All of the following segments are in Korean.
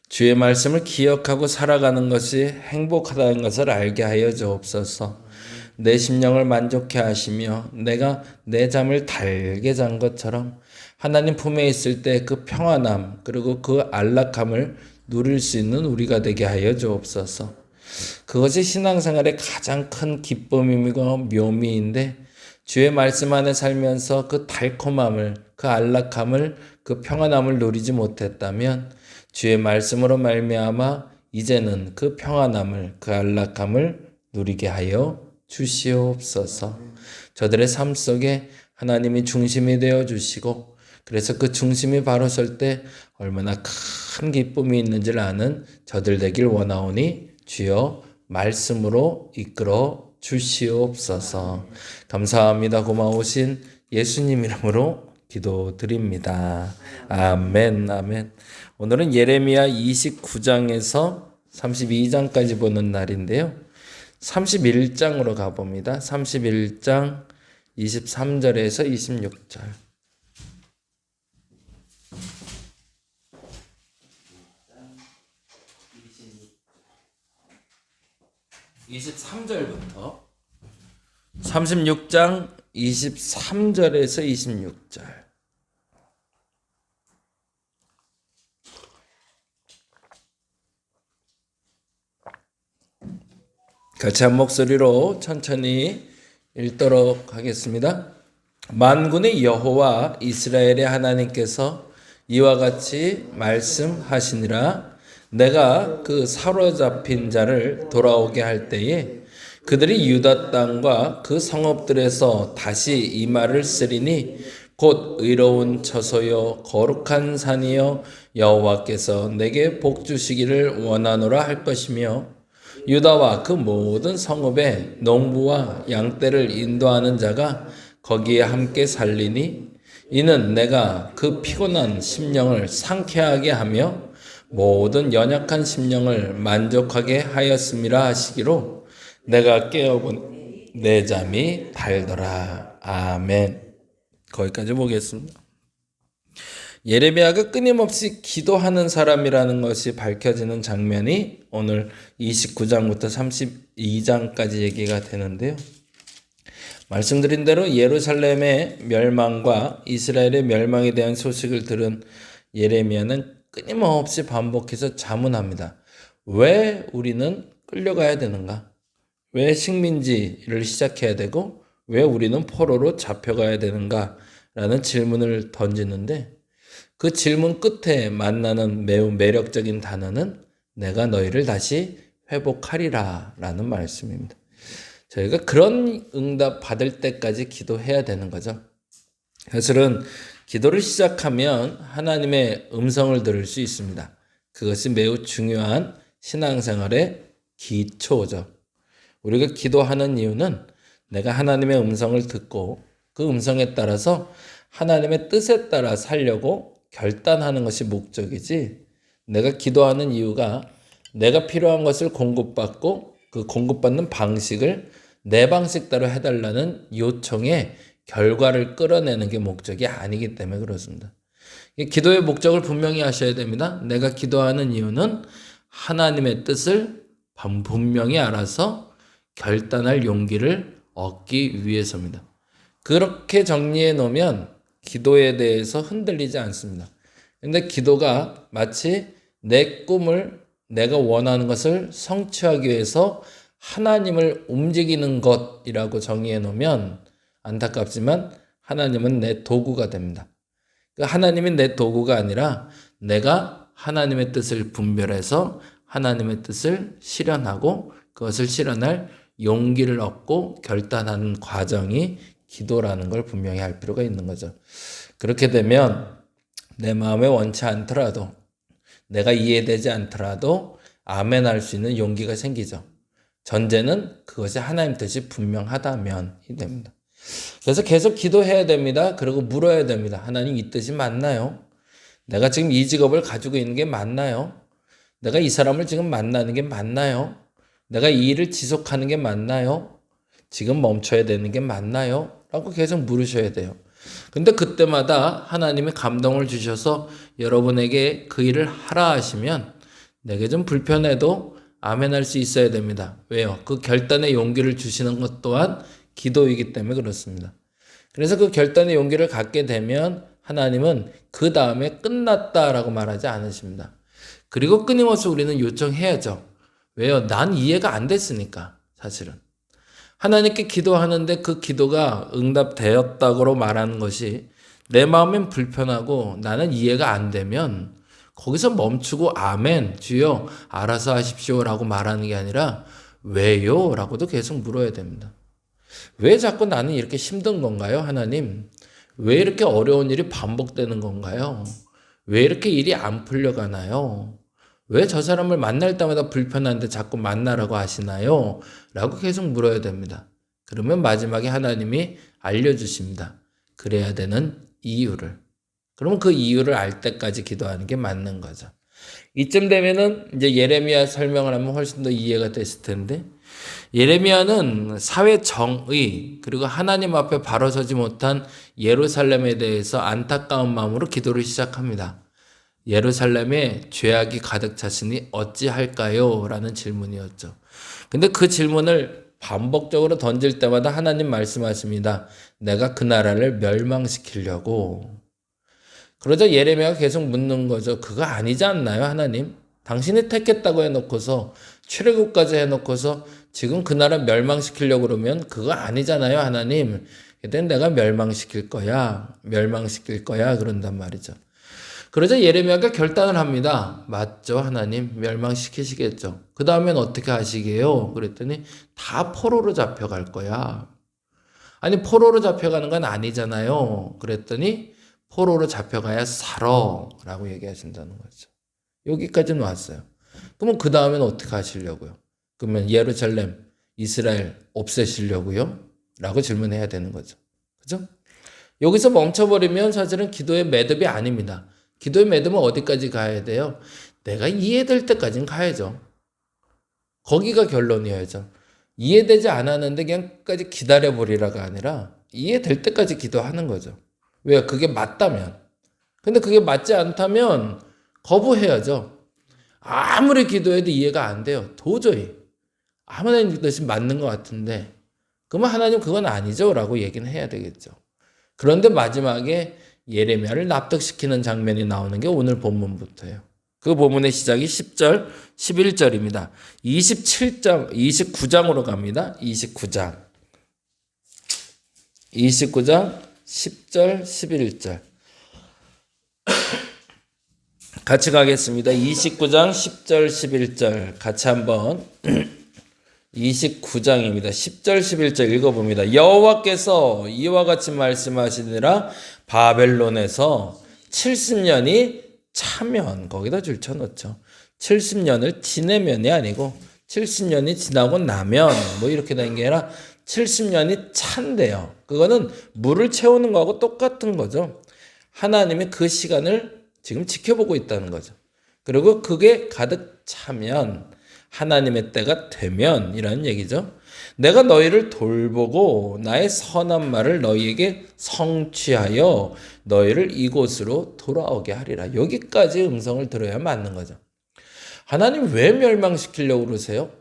주의 말씀을 기억하고 살아가는 것이 행복하다는 것을 알게 하여 주옵소서. 내 심령을 만족해 하시며 내가 내 잠을 달게 잔 것처럼 하나님 품에 있을 때 그 평안함 그리고 그 안락함을 누릴 수 있는 우리가 되게 하여 주옵소서. 그것이 신앙생활의 가장 큰 기쁨이고 묘미인데 주의 말씀 안에 살면서 그 달콤함을, 그 안락함을, 그 평안함을 누리지 못했다면 주의 말씀으로 말미암아 이제는 그 평안함을, 그 안락함을 누리게 하여 주시옵소서. 저들의 삶 속에 하나님이 중심이 되어 주시고 그래서 그 중심이 바로 설 때 얼마나 큰 기쁨이 있는지를 아는 저들 되길 원하오니 주여 말씀으로 이끌어 주시옵소서. 감사합니다. 고마우신 예수님 이름으로 기도드립니다. 아멘, 아멘. 오늘은 예레미야 29장에서 32장까지 보는 날인데요. 31장으로 가봅니다. 31장 23절에서 26절. 23절부터 36장 23절에서 26절. 같이 한 목소리로 천천히 읽도록 하겠습니다. 만군의 여호와 이스라엘의 하나님께서 이와 같이 말씀하시니라. 내가 그 사로잡힌 자를 돌아오게 할 때에 그들이 유다 땅과 그 성읍들에서 다시 이 말을 쓰리니 곧 의로운 처소요 거룩한 산이요 여호와께서 내게 복 주시기를 원하노라 할 것이며 유다와 그 모든 성읍에 농부와 양떼를 인도하는 자가 거기에 함께 살리니 이는 내가 그 피곤한 심령을 상쾌하게 하며 모든 연약한 심령을 만족하게 하였음이라 하시기로 내가 깨어본 내 잠이 달더라. 아멘. 거기까지 보겠습니다. 예레미야가 끊임없이 기도하는 사람이라는 것이 밝혀지는 장면이 오늘 29장부터 32장까지 얘기가 되는데요. 말씀드린 대로 예루살렘의 멸망과 이스라엘의 멸망에 대한 소식을 들은 예레미야는 끊임없이 반복해서 자문합니다. 왜 우리는 끌려가야 되는가? 왜 식민지를 시작해야 되고 왜 우리는 포로로 잡혀가야 되는가? 라는 질문을 던지는데 그 질문 끝에 만나는 매우 매력적인 단어는 내가 너희를 다시 회복하리라 라는 말씀입니다. 저희가 그런 응답 받을 때까지 기도해야 되는 거죠. 사실은 기도를 시작하면 하나님의 음성을 들을 수 있습니다. 그것이 매우 중요한 신앙생활의 기초죠. 우리가 기도하는 이유는 내가 하나님의 음성을 듣고 그 음성에 따라서 하나님의 뜻에 따라 살려고 결단하는 것이 목적이지, 내가 기도하는 이유가 내가 필요한 것을 공급받고 그 공급받는 방식을 내 방식대로 해달라는 요청에 결과를 끌어내는 게 목적이 아니기 때문에 그렇습니다. 기도의 목적을 분명히 하셔야 됩니다. 내가 기도하는 이유는 하나님의 뜻을 분명히 알아서 결단할 용기를 얻기 위해서입니다. 그렇게 정리해 놓으면 기도에 대해서 흔들리지 않습니다. 근데 기도가 마치 내 꿈을, 내가 원하는 것을 성취하기 위해서 하나님을 움직이는 것이라고 정의해 놓으면 안타깝지만 하나님은 내 도구가 됩니다. 하나님이 내 도구가 아니라 내가 하나님의 뜻을 분별해서 하나님의 뜻을 실현하고 그것을 실현할 용기를 얻고 결단하는 과정이 기도라는 걸 분명히 할 필요가 있는 거죠. 그렇게 되면 내 마음에 원치 않더라도, 내가 이해되지 않더라도 아멘 할 수 있는 용기가 생기죠. 전제는 그것이 하나님 뜻이 분명하다면이 됩니다. 그래서 계속 기도해야 됩니다. 그리고 물어야 됩니다. 하나님 이 뜻이 맞나요? 내가 지금 이 직업을 가지고 있는 게 맞나요? 내가 이 사람을 지금 만나는 게 맞나요? 내가 이 일을 지속하는 게 맞나요? 지금 멈춰야 되는 게 맞나요? 라고 계속 물으셔야 돼요. 근데 그때마다 하나님이 감동을 주셔서 여러분에게 그 일을 하라 하시면 내게 좀 불편해도 아멘할 수 있어야 됩니다. 왜요? 그 결단의 용기를 주시는 것 또한 기도이기 때문에 그렇습니다. 그래서 그 결단의 용기를 갖게 되면 하나님은 그 다음에 끝났다라고 말하지 않으십니다. 그리고 끊임없이 우리는 요청해야죠. 왜요? 난 이해가 안 됐으니까 사실은. 하나님께 기도하는데 그 기도가 응답되었다고 말하는 것이 내 마음엔 불편하고 나는 이해가 안 되면 거기서 멈추고 아멘, 주여 알아서 하십시오라고 말하는 게 아니라 왜요? 라고도 계속 물어야 됩니다. 왜 자꾸 나는 이렇게 힘든 건가요, 하나님? 왜 이렇게 어려운 일이 반복되는 건가요? 왜 이렇게 일이 안 풀려가나요? 왜 저 사람을 만날 때마다 불편한데 자꾸 만나라고 하시나요? 라고 계속 물어야 됩니다. 그러면 마지막에 하나님이 알려주십니다. 그래야 되는 이유를. 그러면 그 이유를 알 때까지 기도하는 게 맞는 거죠. 이쯤 되면은 이제 예레미야 설명을 하면 훨씬 더 이해가 됐을 텐데, 예레미야는 사회 정의 그리고 하나님 앞에 바로 서지 못한 예루살렘에 대해서 안타까운 마음으로 기도를 시작합니다. 예루살렘에 죄악이 가득 찼으니 어찌할까요? 라는 질문이었죠. 근데 그 질문을 반복적으로 던질 때마다 하나님 말씀하십니다. 내가 그 나라를 멸망시키려고. 그러자 예레미야가 계속 묻는 거죠. 그거 아니지 않나요, 하나님? 당신이 택했다고 해놓고서 출애굽까지 해놓고서 지금 그 나라 멸망시키려고 그러면 그거 아니잖아요, 하나님. 그땐 내가 멸망시킬 거야. 그런단 말이죠. 그러자 예레미야가 결단을 합니다. 맞죠, 하나님. 멸망시키시겠죠. 그 다음엔 어떻게 하시게요? 그랬더니 다 포로로 잡혀갈 거야. 아니, 포로로 잡혀가는 건 아니잖아요. 그랬더니 포로로 잡혀가야 살아 라고 얘기하신다는 거죠. 여기까지는 왔어요. 그러면 그 다음엔 어떻게 하시려고요? 그러면 예루살렘, 이스라엘 없애시려고요? 라고 질문해야 되는 거죠. 그죠? 여기서 멈춰버리면 사실은 기도의 매듭이 아닙니다. 기도의 매듭은 어디까지 가야 돼요? 내가 이해될 때까지는 가야죠. 거기가 결론이어야죠. 이해되지 않았는데 그냥 끝까지 기다려버리라가 아니라 이해될 때까지 기도하는 거죠. 왜요? 그게 맞다면. 근데 그게 맞지 않다면 거부해야죠. 아무리 기도해도 이해가 안 돼요. 도저히. 하나님 뜻이 맞는 것 같은데 그러면 하나님 그건 아니죠 라고 얘기는 해야 되겠죠. 그런데 마지막에 예레미야를 납득시키는 장면이 나오는 게 오늘 본문부터예요. 그 본문의 시작이 10절, 11절입니다. 27장, 29장으로 갑니다. 29장, 10절, 11절. 같이 가겠습니다. 29장 10절 11절 같이 한번 29장입니다. 10절 11절 읽어봅니다. 여호와께서 이와 같이 말씀하시니라 바벨론에서 70년이 차면 거기다 줄 쳐놓죠. 70년을 지내면이 아니고 70년이 지나고 나면 뭐 이렇게 된 게 아니라 70년이 찬대요. 그거는 물을 채우는 거하고 똑같은 거죠. 하나님이 그 시간을 지금 지켜보고 있다는 거죠. 그리고 그게 가득 차면 하나님의 때가 되면 이라는 얘기죠. 내가 너희를 돌보고 나의 선한 말을 너희에게 성취하여 너희를 이곳으로 돌아오게 하리라. 여기까지 음성을 들어야 맞는 거죠. 하나님 왜 멸망시키려고 그러세요?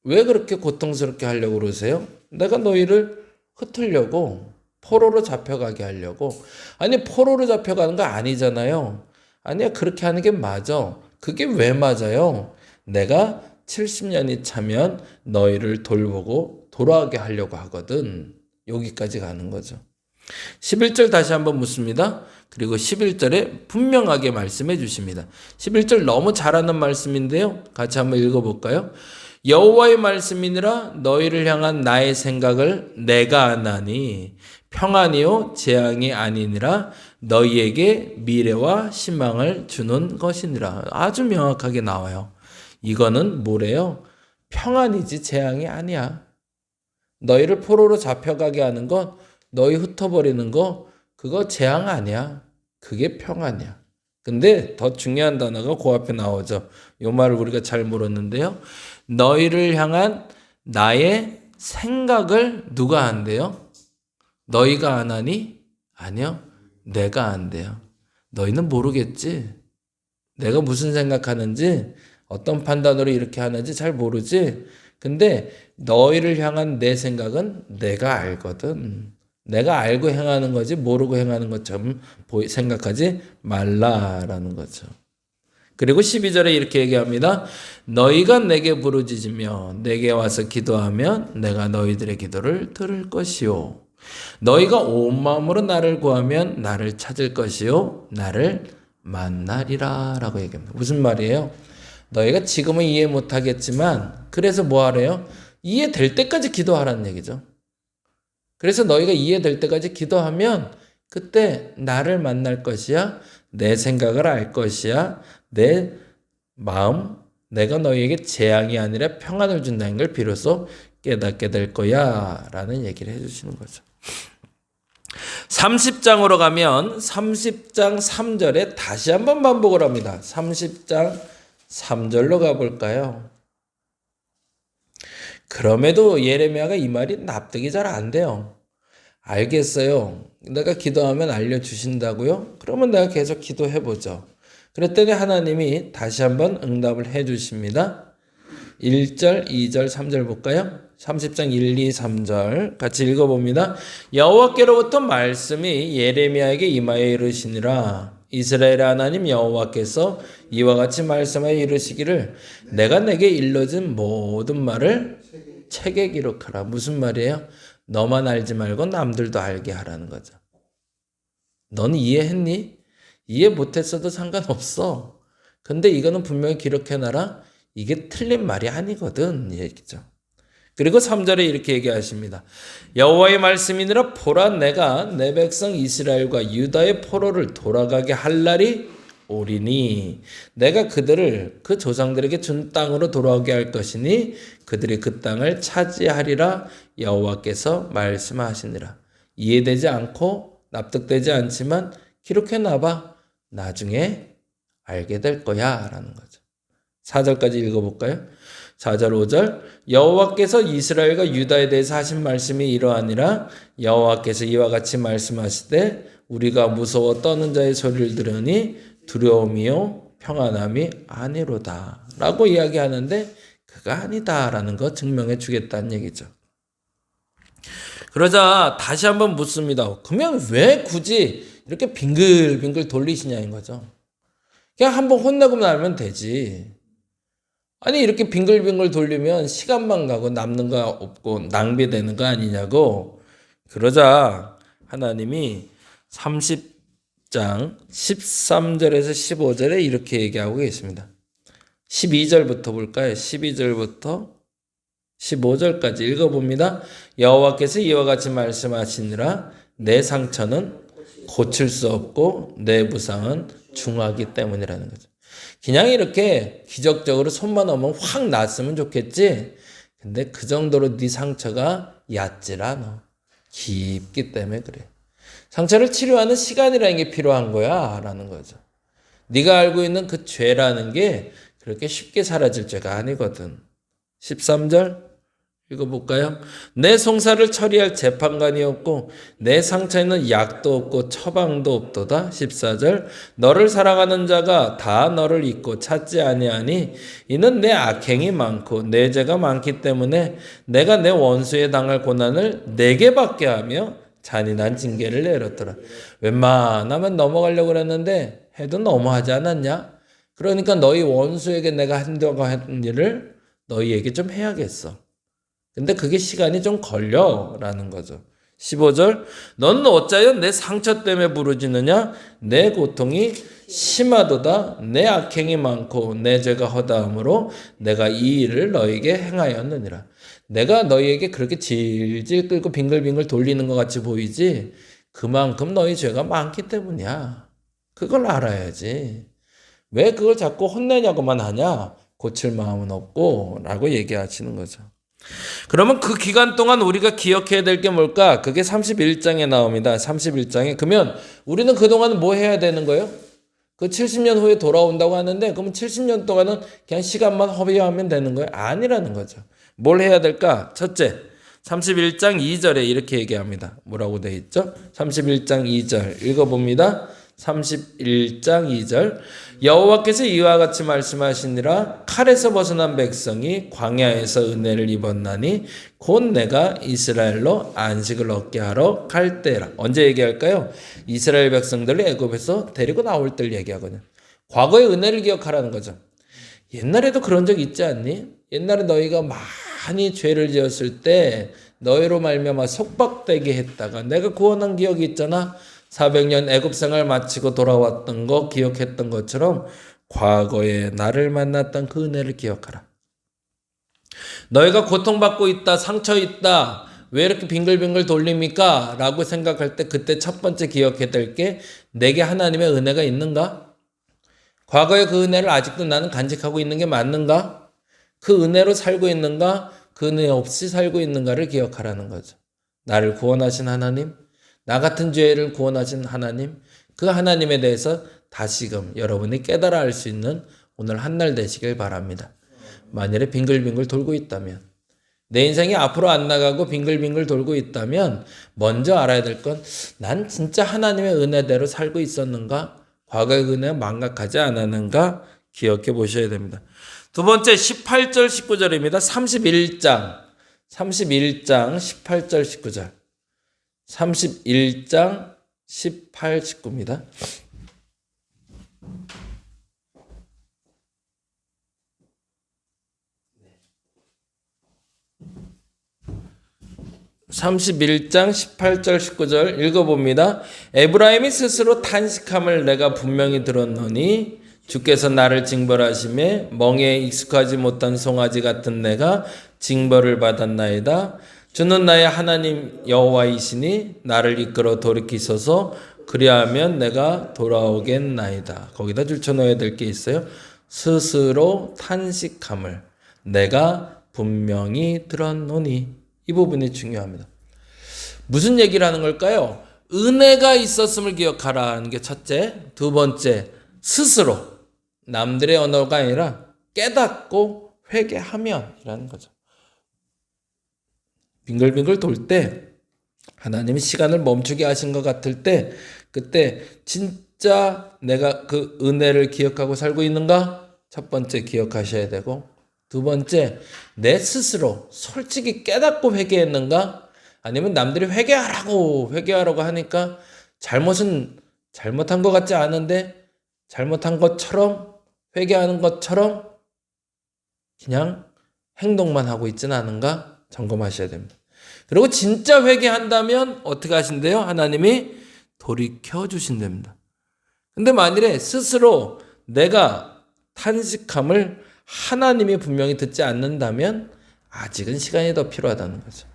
왜 그렇게 고통스럽게 하려고 그러세요? 내가 너희를 흩으려고 포로로 잡혀가게 하려고. 아니 포로로 잡혀가는 거 아니잖아요. 아니야 그렇게 하는 게 맞아. 그게 왜 맞아요? 내가 70년이 차면 너희를 돌보고 돌아오게 하려고 하거든. 여기까지 가는 거죠. 11절 다시 한번 묻습니다. 그리고 11절에 분명하게 말씀해 주십니다. 11절 너무 잘하는 말씀인데요. 같이 한번 읽어볼까요? 여호와의 말씀이니라 너희를 향한 나의 생각을 내가 아나니 평안이요 재앙이 아니니라 너희에게 미래와 희망을 주는 것이니라. 아주 명확하게 나와요. 이거는 뭐래요? 평안이지 재앙이 아니야. 너희를 포로로 잡혀가게 하는 건 너희 흩어버리는 거 그거 재앙 아니야. 그게 평안이야. 근데 더 중요한 단어가 그 앞에 나오죠. 이 말을 우리가 잘 모르는데요. 너희를 향한 나의 생각을 누가 한대요? 너희가 안 하니? 아니요. 내가 한대요. 너희는 모르겠지? 내가 무슨 생각하는지 어떤 판단으로 이렇게 하는지 잘 모르지. 근데 너희를 향한 내 생각은 내가 알거든. 내가 알고 행하는 거지 모르고 행하는 것처럼 생각하지 말라라는 거죠. 그리고 12절에 이렇게 얘기합니다. 너희가 내게 부르짖으며 내게 와서 기도하면 내가 너희들의 기도를 들을 것이요. 너희가 온 마음으로 나를 구하면 나를 찾을 것이요. 나를 만나리라 라고 얘기합니다. 무슨 말이에요? 너희가 지금은 이해 못하겠지만 그래서 뭐 하래요? 이해될 때까지 기도하라는 얘기죠. 그래서 너희가 이해될 때까지 기도하면 그때 나를 만날 것이야. 내 생각을 알 것이야. 내 마음, 내가 너희에게 재앙이 아니라 평안을 준다는 걸 비로소 깨닫게 될 거야 라는 얘기를 해주시는 거죠. 30장으로 가면 30장 3절에 다시 한번 반복을 합니다. 30장 3절로 가볼까요? 그럼에도 예레미야가 이 말이 납득이 잘 안 돼요. 알겠어요. 내가 기도하면 알려주신다고요? 그러면 내가 계속 기도해보죠. 그랬더니 하나님이 다시 한번 응답을 해주십니다. 1절, 2절, 3절 볼까요? 30장 1, 2, 3절 같이 읽어봅니다. 여호와께로부터 말씀이 예레미야에게 임하여 이르시니라. 이스라엘의 하나님 여호와께서 이와 같이 말씀하여 이르시기를 내가 내게 일러준 모든 말을 책에 기록하라. 무슨 말이에요? 너만 알지 말고 남들도 알게 하라는 거죠. 넌 이해했니? 이해 못했어도 상관없어. 근데 이거는 분명히 기록해놔라. 이게 틀린 말이 아니거든. 이 얘기죠. 그리고 3절에 이렇게 얘기하십니다. 여호와의 말씀이니라 보라 내가 내 백성 이스라엘과 유다의 포로를 돌아가게 할 날이 오리니 내가 그들을 그 조상들에게 준 땅으로 돌아오게 할 것이니 그들이 그 땅을 차지하리라 여호와께서 말씀하시니라. 이해되지 않고 납득되지 않지만 기록해놔봐. 나중에 알게 될 거야 라는 거죠. 4절까지 읽어볼까요? 4절 5절 여호와께서 이스라엘과 유다에 대해서 하신 말씀이 이러하니라. 여호와께서 이와 같이 말씀하시되 우리가 무서워 떠는 자의 소리를 들으니 두려움이요 평안함이 아니로다 라고 이야기하는데 그가 아니다라는 거 증명해 주겠다는 얘기죠. 그러자 다시 한번 묻습니다. 그러면 왜 굳이 이렇게 빙글빙글 돌리시냐는 거죠. 그냥 한번 혼내고 나면 되지. 아니 이렇게 빙글빙글 돌리면 시간만 가고 남는 거 없고 낭비되는 거 아니냐고. 그러자 하나님이 30장 13절에서 15절에 이렇게 얘기하고 계십니다. 12절부터 볼까요? 12절부터 15절까지 읽어봅니다. 여호와께서 이와 같이 말씀하시니라. 내 상처는 고칠 수 없고 내 부상은 중하기 때문이라는 거죠. 그냥 이렇게 기적적으로 손만 오면 확 났으면 좋겠지. 근데 그 정도로 네 상처가 얕질 않아. 깊기 때문에 그래. 상처를 치료하는 시간이라는 게 필요한 거야 라는 거죠. 네가 알고 있는 그 죄라는 게 그렇게 쉽게 사라질 죄가 아니거든. 13절 읽어볼까요? 내 송사를 처리할 재판관이 없고 내 상처에는 약도 없고 처방도 없도다. 14절 너를 사랑하는 자가 다 너를 잊고 찾지 아니하니 이는 내 악행이 많고 내 죄가 많기 때문에 내가 내 원수에 당할 고난을 내게 받게 하며 잔인한 징계를 내렸더라. 웬만하면 넘어가려고 그랬는데 해도 너무하지 않았냐? 그러니까 너희 원수에게 내가 한다고 한 일을 너희에게 좀 해야겠어. 근데 그게 시간이 좀 걸려 라는 거죠. 15절 너는 어찌하여 내 상처 때문에 부르짖느냐? 내 고통이 심하도다. 내 악행이 많고 내 죄가 허다함으로 내가 이 일을 너에게 행하였느니라. 내가 너희에게 그렇게 질질 끌고 빙글빙글 돌리는 것 같이 보이지 그만큼 너희 죄가 많기 때문이야. 그걸 알아야지. 왜 그걸 자꾸 혼내냐고만 하냐? 고칠 마음은 없고 라고 얘기하시는 거죠. 그러면 그 기간 동안 우리가 기억해야 될 게 뭘까? 그게 31장에 나옵니다. 31장에. 그러면 우리는 그동안 뭐 해야 되는 거예요? 그 70년 후에 돌아온다고 하는데 그러면 70년 동안은 그냥 시간만 허비하면 되는 거예요? 아니라는 거죠. 뭘 해야 될까? 첫째, 31장 2절에 이렇게 얘기합니다. 뭐라고 되어 있죠? 31장 2절 읽어봅니다. 31장 2절 여호와께서 이와 같이 말씀하시니라 칼에서 벗어난 백성이 광야에서 은혜를 입었나니 곧 내가 이스라엘로 안식을 얻게 하러 갈 때라. 언제 얘기할까요? 이스라엘 백성들을 애굽에서 데리고 나올 때를 얘기하거든요. 과거의 은혜를 기억하라는 거죠. 옛날에도 그런 적 있지 않니? 옛날에 너희가 많이 죄를 지었을 때 너희로 말미암아 속박되게 했다가 내가 구원한 기억이 있잖아. 400년 애굽 생활 마치고 돌아왔던 거 기억했던 것처럼 과거에 나를 만났던 그 은혜를 기억하라. 너희가 고통받고 있다, 상처 있다, 왜 이렇게 빙글빙글 돌립니까? 라고 생각할 때 그때 첫 번째 기억해야 될 게 내게 하나님의 은혜가 있는가? 과거의 그 은혜를 아직도 나는 간직하고 있는 게 맞는가? 그 은혜로 살고 있는가? 그 은혜 없이 살고 있는가를 기억하라는 거죠. 나를 구원하신 하나님, 나 같은 죄를 구원하신 하나님, 그 하나님에 대해서 다시금 여러분이 깨달아 알 수 있는 오늘 한날 되시길 바랍니다. 만일에 빙글빙글 돌고 있다면, 내 인생이 앞으로 안 나가고 빙글빙글 돌고 있다면 먼저 알아야 될 건 난 진짜 하나님의 은혜대로 살고 있었는가? 과거의 은혜가 망각하지 않았는가? 기억해 보셔야 됩니다. 두 번째 18절 19절입니다. 31장 18절 19절 31장 18, 19입니다. (31장 18절 19절) 읽어봅니다. 에브라임이 스스로 탄식함을 내가 분명히 들었노니 주께서 나를 징벌하심에 멍에에 익숙하지 못한 송아지 같은 내가 징벌을 받았나이다. 주는 나의 하나님 여호와이시니 나를 이끌어 돌이키소서. 그리하면 내가 돌아오겠나이다. 거기다 줄쳐넣어야 될 게 있어요. 스스로 탄식함을 내가 분명히 들었노니. 이 부분이 중요합니다. 무슨 얘기를 하는 걸까요? 은혜가 있었음을 기억하라는 게 첫째. 두 번째, 스스로 남들의 언어가 아니라 깨닫고 회개하면 이라는 거죠. 빙글빙글 돌 때 하나님이 시간을 멈추게 하신 것 같을 때 그때 진짜 내가 그 은혜를 기억하고 살고 있는가? 첫 번째 기억하셔야 되고, 두 번째 내 스스로 솔직히 깨닫고 회개했는가? 아니면 남들이 회개하라고 하니까 잘못은 잘못한 것 같지 않은데 잘못한 것처럼 회개하는 것처럼 그냥 행동만 하고 있지는 않은가? 점검하셔야 됩니다. 그리고 진짜 회개한다면 어떻게 하신대요? 하나님이 돌이켜 주신답니다. 근데 만일에 스스로 내가 탄식함을 하나님이 분명히 듣지 않는다면 아직은 시간이 더 필요하다는 거죠.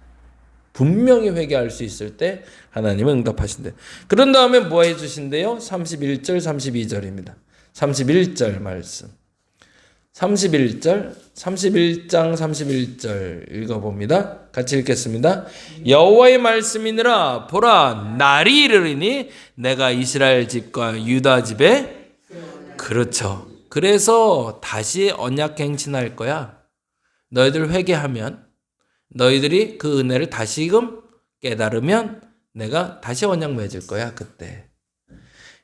분명히 회개할 수 있을 때 하나님은 응답하신대요. 그런 다음에 뭐 해주신대요? 31절 32절입니다. 31절 말씀. 31장 31절 읽어봅니다. 같이 읽겠습니다. 여호와의 말씀이니라. 보라, 날이 이르리니 내가 이스라엘 집과 유다 집에, 그렇죠. 그래서 다시 언약 행진할 거야. 너희들 회개하면, 너희들이 그 은혜를 다시금 깨달으면 내가 다시 언약 맺을 거야. 그때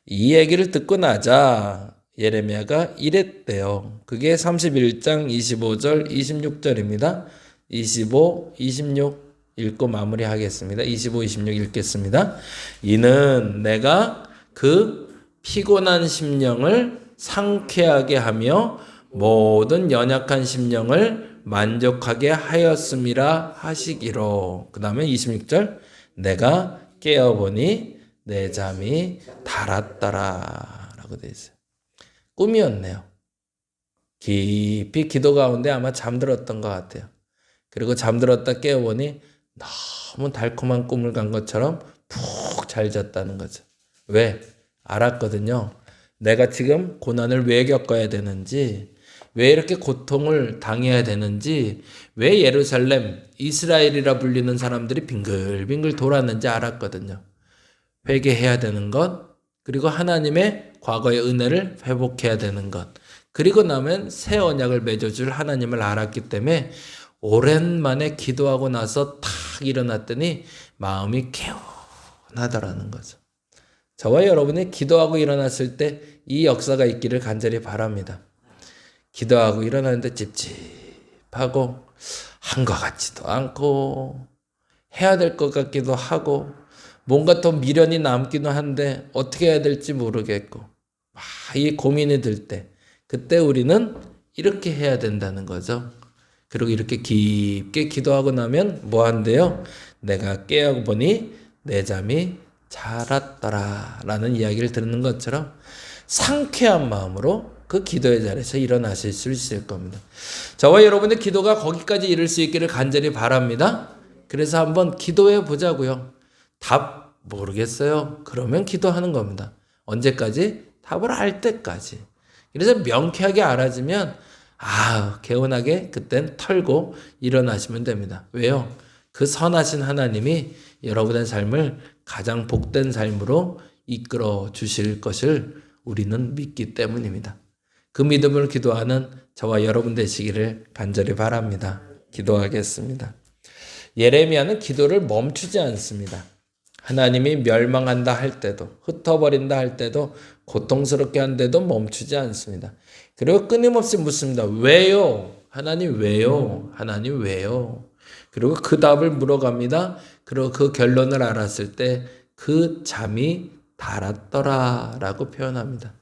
이 얘기를 듣고 나자 예레미야가 이랬대요. 그게 31장 25절 26절입니다. 25, 26 읽고 마무리하겠습니다. 25, 26 읽겠습니다. 이는 내가 그 피곤한 심령을 상쾌하게 하며 모든 연약한 심령을 만족하게 하였음이라 하시기로. 그 다음에 26절 내가 깨어보니 내 잠이 달았더라 라고 되어 있어요. 꿈이었네요. 깊이 기도 가운데 아마 잠들었던 것 같아요. 그리고 잠들었다 깨어보니 너무 달콤한 꿈을 간 것처럼 푹 잘 잤다는 거죠. 왜? 알았거든요. 내가 지금 고난을 왜 겪어야 되는지, 왜 이렇게 고통을 당해야 되는지, 왜 예루살렘, 이스라엘이라 불리는 사람들이 빙글빙글 돌았는지 알았거든요. 회개해야 되는 것, 그리고 하나님의 과거의 은혜를 회복해야 되는 것, 그리고 나면 새 언약을 맺어줄 하나님을 알았기 때문에 오랜만에 기도하고 나서 탁 일어났더니 마음이 개운하더라는 거죠. 저와 여러분이 기도하고 일어났을 때 이 역사가 있기를 간절히 바랍니다. 기도하고 일어나는데 찝찝하고 한 것 같지도 않고 해야 될 것 같기도 하고 뭔가 더 미련이 남기도 한데 어떻게 해야 될지 모르겠고 이 고민이 들 때 그때 우리는 이렇게 해야 된다는 거죠. 그리고 이렇게 깊게 기도하고 나면 뭐 한대요? 내가 깨어보니 내 잠이 잘 왔더라 라는 이야기를 듣는 것처럼 상쾌한 마음으로 그 기도의 자리에서 일어나실 수 있을 겁니다. 저와 여러분의 기도가 거기까지 이룰 수 있기를 간절히 바랍니다. 그래서 한번 기도해 보자고요. 답 모르겠어요. 그러면 기도하는 겁니다. 언제까지? 답을 알 때까지. 그래서 명쾌하게 알아지면 개운하게 그땐 털고 일어나시면 됩니다. 왜요? 그 선하신 하나님이 여러분의 삶을 가장 복된 삶으로 이끌어 주실 것을 우리는 믿기 때문입니다. 그 믿음을 기도하는 저와 여러분 되시기를 간절히 바랍니다. 기도하겠습니다. 예레미야는 기도를 멈추지 않습니다. 하나님이 멸망한다 할 때도, 흩어버린다 할 때도, 고통스럽게 한데도 멈추지 않습니다. 그리고 끊임없이 묻습니다. 왜요? 하나님 왜요? 하나님 왜요? 그리고 그 답을 물어갑니다. 그리고 그 결론을 알았을 때 그 잠이 달았더라 라고 표현합니다.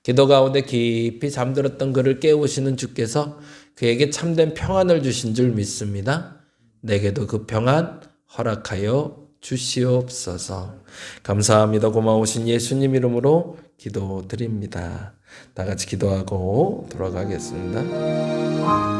기도 가운데 깊이 잠들었던 그를 깨우시는 주께서 그에게 참된 평안을 주신 줄 믿습니다. 내게도 그 평안 허락하여 주시옵소서. 감사합니다. 고마우신 예수님 이름으로 기도드립니다. 다 같이 기도하고 돌아가겠습니다.